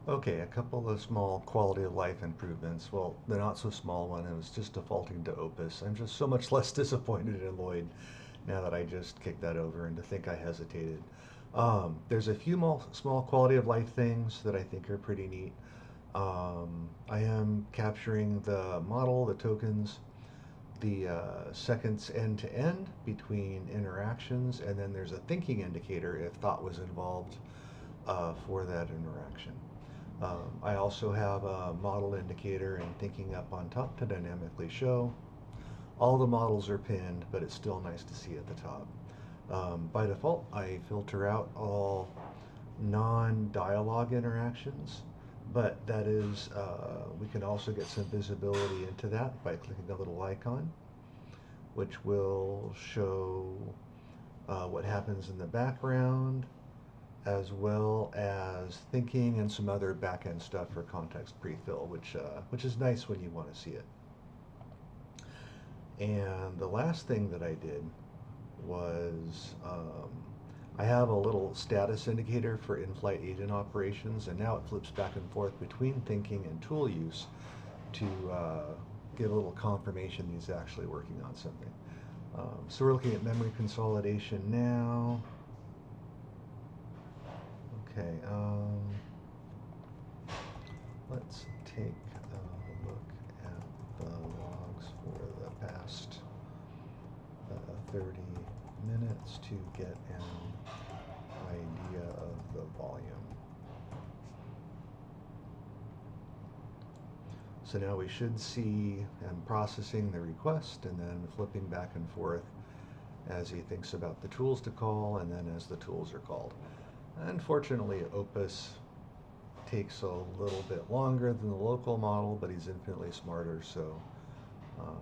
Okay, a couple of small quality of life improvements. Well, the not so small one, it was just defaulting to Opus. I'm just so much less disappointed in Lloyd now that I just kicked that over, and to think I hesitated. There's a few small quality of life things that I think are pretty neat. I am capturing the model, the tokens, the seconds end to end between interactions, and then there's a thinking indicator if thought was involved for that interaction. I also have a model indicator and thinking up on top to dynamically show. All the models are pinned, but it's still nice to see at the top. By default, I filter out all non-dialogue interactions, but that is, we can also get some visibility into that by clicking the little icon, which will show what happens in the background, as well as thinking and some other back-end stuff for context pre-fill, which is nice when you want to see it. And the last thing that I did was I have a little status indicator for in-flight agent operations, and now it flips back and forth between thinking and tool use to give a little confirmation he's actually working on something. So we're looking at memory consolidation now. Okay, let's take a look at the logs for the past 30 minutes to get an idea of the volume. So now we should see him processing the request and then flipping back and forth as he thinks about the tools to call and then as the tools are called. Unfortunately, Opus takes a little bit longer than the local model, but he's infinitely smarter, so um,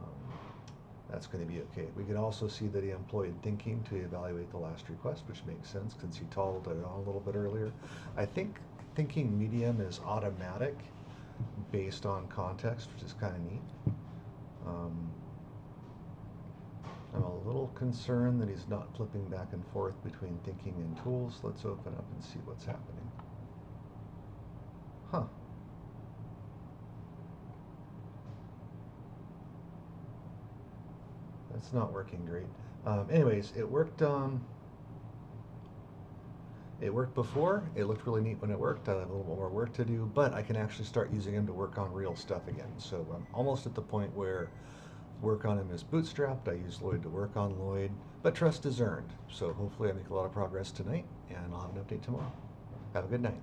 that's going to be okay. We can also see that he employed thinking to evaluate the last request, which makes sense since he told it on a little bit earlier. I think thinking medium is automatic based on context, which is kind of neat. Um, I'm a little concerned that he's not flipping back and forth between thinking and tools. Let's open up and see what's happening. Huh. That's not working great. Anyways, it worked. It worked before. It looked really neat when it worked. I have a little bit more work to do, but I can actually start using him to work on real stuff again. So I'm almost at the point where work on him is bootstrapped. I use Lloyd to work on Lloyd, but trust is earned. So hopefully I make a lot of progress tonight, and I'll have an update tomorrow. Have a good night.